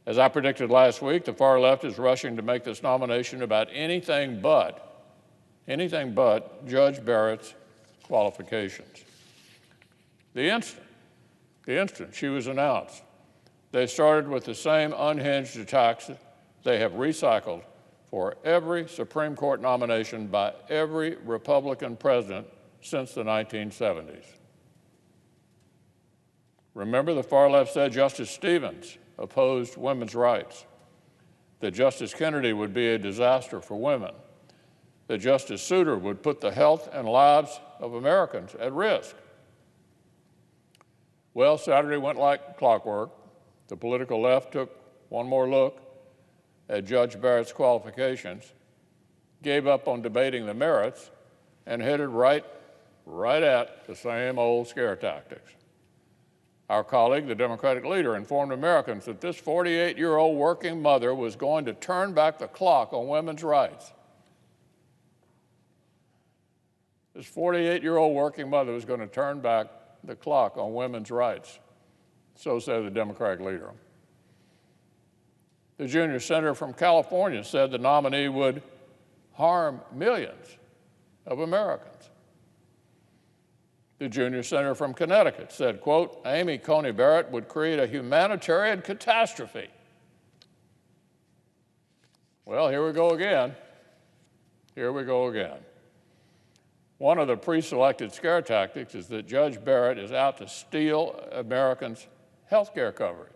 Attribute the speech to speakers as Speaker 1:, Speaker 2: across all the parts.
Speaker 1: As I predicted last week, the far left is rushing to make this nomination about anything but Judge Barrett's qualifications. The instant she was announced, they started with the same unhinged attacks they have recycled for every Supreme Court nomination by every Republican president since the 1970s. Remember, the far left said Justice Stevens opposed women's rights, that Justice Kennedy would be a disaster for women, that Justice Souter would put the health and lives of Americans at risk. Well, Saturday went like clockwork. The political left took one more look at Judge Barrett's qualifications, gave up on debating the merits, and headed right at the same old scare tactics. Our colleague, the Democratic leader, informed Americans that this 48-year-old working mother was going to turn back the clock on women's rights. This 48-year-old working mother was going to turn back the clock on women's rights, so said the Democratic leader. The junior senator from California said the nominee would harm millions of Americans. The junior senator from Connecticut said, quote, Amy Coney Barrett would create a humanitarian catastrophe. Well, here we go again. Here we go again. One of the pre-selected scare tactics is that Judge Barrett is out to steal Americans' health care coverage.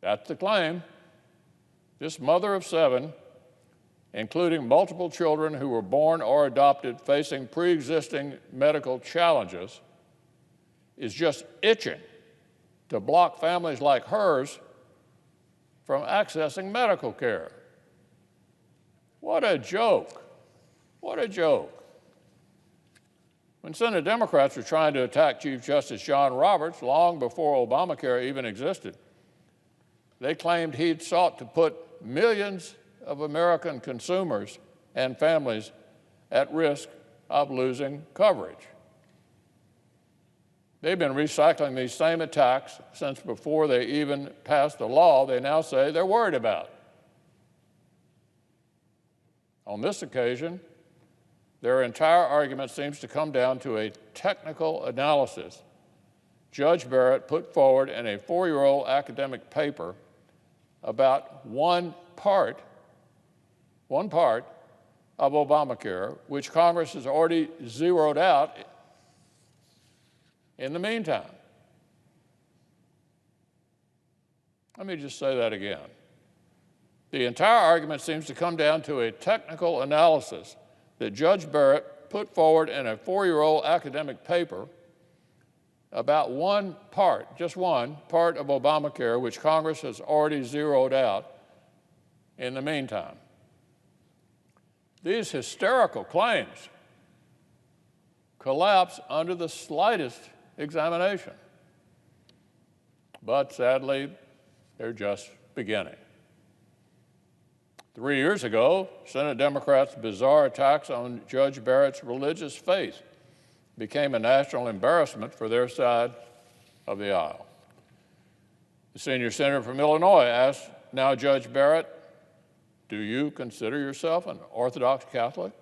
Speaker 1: That's the claim. This mother of 7, including multiple children who were born or adopted facing pre-existing medical challenges, is just itching to block families like hers from accessing medical care. What a joke. What a joke. When Senate Democrats were trying to attack Chief Justice John Roberts long before Obamacare even existed, they claimed he'd sought to put millions of American consumers and families at risk of losing coverage. They've been recycling these same attacks since before they even passed the law they now say they're worried about. On this occasion, their entire argument seems to come down to a technical analysis Judge Barrett put forward in a 4-year-old academic paper about one part of Obamacare, which Congress has already zeroed out in the meantime. Let me just say that again. The entire argument seems to come down to a technical analysis that Judge Barrett put forward in a 4-year-old academic paper about one part, just one part of Obamacare, which Congress has already zeroed out in the meantime. These hysterical claims collapse under the slightest examination. But sadly, they're just beginning. 3 years ago, Senate Democrats' bizarre attacks on Judge Barrett's religious faith became a national embarrassment for their side of the aisle. The senior senator from Illinois asked, now Judge Barrett, do you consider yourself an Orthodox Catholic?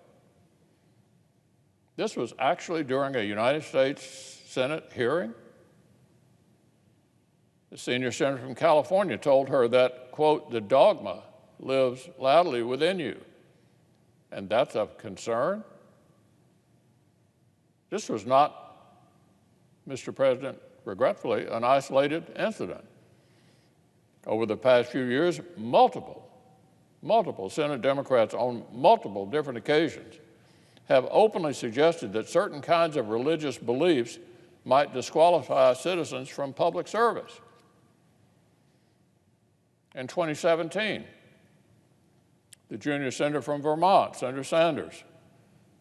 Speaker 1: This was actually during a United States Senate hearing. The senior senator from California told her that, quote, the dogma lives loudly within you, and that's of concern. This was not, Mr. President, regretfully, an isolated incident. Over the past few years, multiple Senate Democrats on multiple different occasions have openly suggested that certain kinds of religious beliefs might disqualify citizens from public service. In 2017, the junior senator from Vermont, Senator Sanders,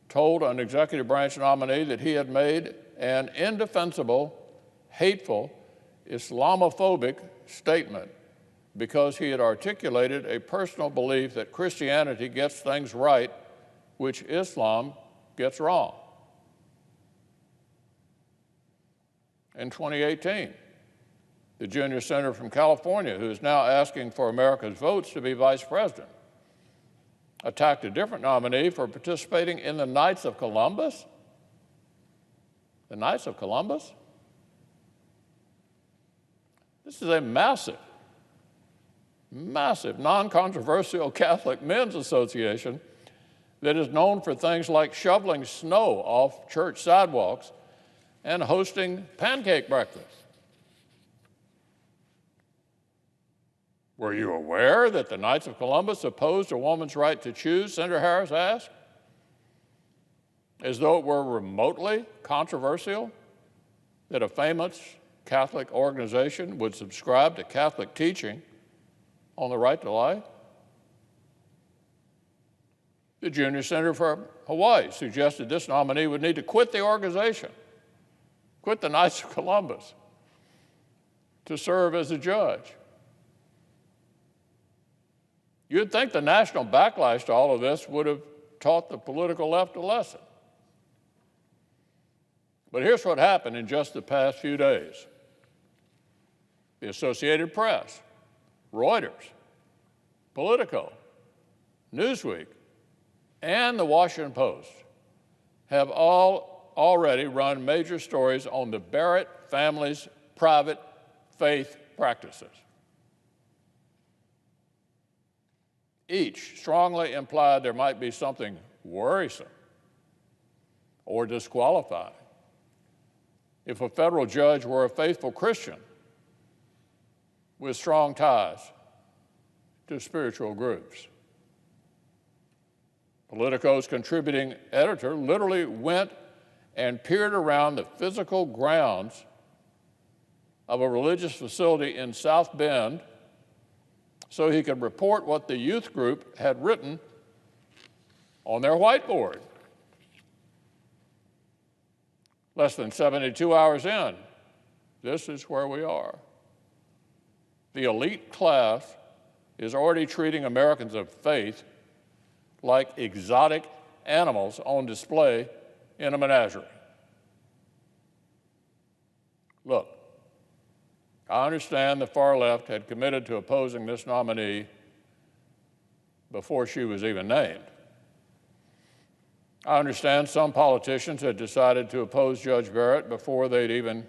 Speaker 1: told an executive branch nominee that he had made an indefensible, hateful, Islamophobic statement because he had articulated a personal belief that Christianity gets things right, which Islam gets wrong. In 2018, the junior senator from California, who is now asking for America's votes to be vice president, attacked a different nominee for participating in the Knights of Columbus? The Knights of Columbus? This is a massive, non-controversial Catholic men's association that is known for things like shoveling snow off church sidewalks and hosting pancake breakfasts. Were you aware that the Knights of Columbus opposed a woman's right to choose? Senator Harris asked, as though it were remotely controversial that a famous Catholic organization would subscribe to Catholic teaching on the right to life. The junior senator from Hawaii suggested this nominee would need to quit the organization, quit the Knights of Columbus, to serve as a judge. You'd think the national backlash to all of this would have taught the political left a lesson. But here's what happened in just the past few days. The Associated Press, Reuters, Politico, Newsweek, and the Washington Post have all already run major stories on the Barrett family's private faith practices. Each strongly implied there might be something worrisome or disqualifying if a federal judge were a faithful Christian with strong ties to spiritual groups. Politico's contributing editor literally went and peered around the physical grounds of a religious facility in South Bend so he could report what the youth group had written on their whiteboard. Less than 72 hours in, this is where we are. The elite class is already treating Americans of faith like exotic animals on display in a menagerie. Look, I understand the far left had committed to opposing this nominee before she was even named. I understand some politicians had decided to oppose Judge Barrett before they'd even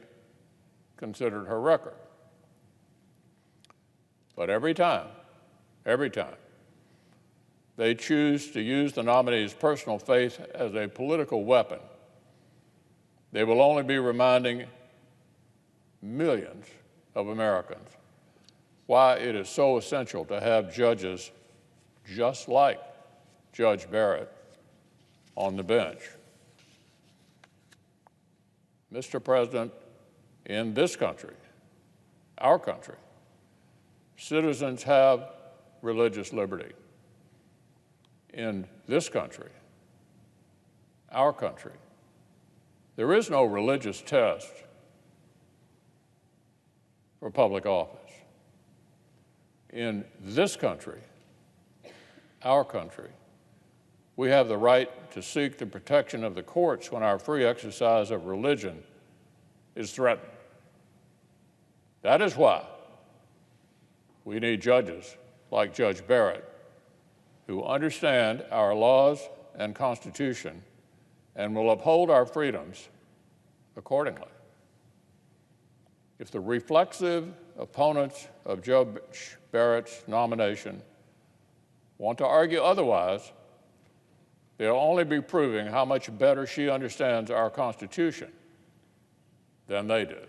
Speaker 1: considered her record. But every time, they choose to use the nominee's personal faith as a political weapon, they will only be reminding millions of Americans why it is so essential to have judges just like Judge Barrett on the bench. Mr. President, in this country, our country, citizens have religious liberty. In this country, our country, there is no religious test for public office. In this country, our country, we have the right to seek the protection of the courts when our free exercise of religion is threatened. That is why we need judges like Judge Barrett who understand our laws and Constitution and will uphold our freedoms accordingly. If the reflexive opponents of Judge Barrett's nomination want to argue otherwise, they'll only be proving how much better she understands our Constitution than they do.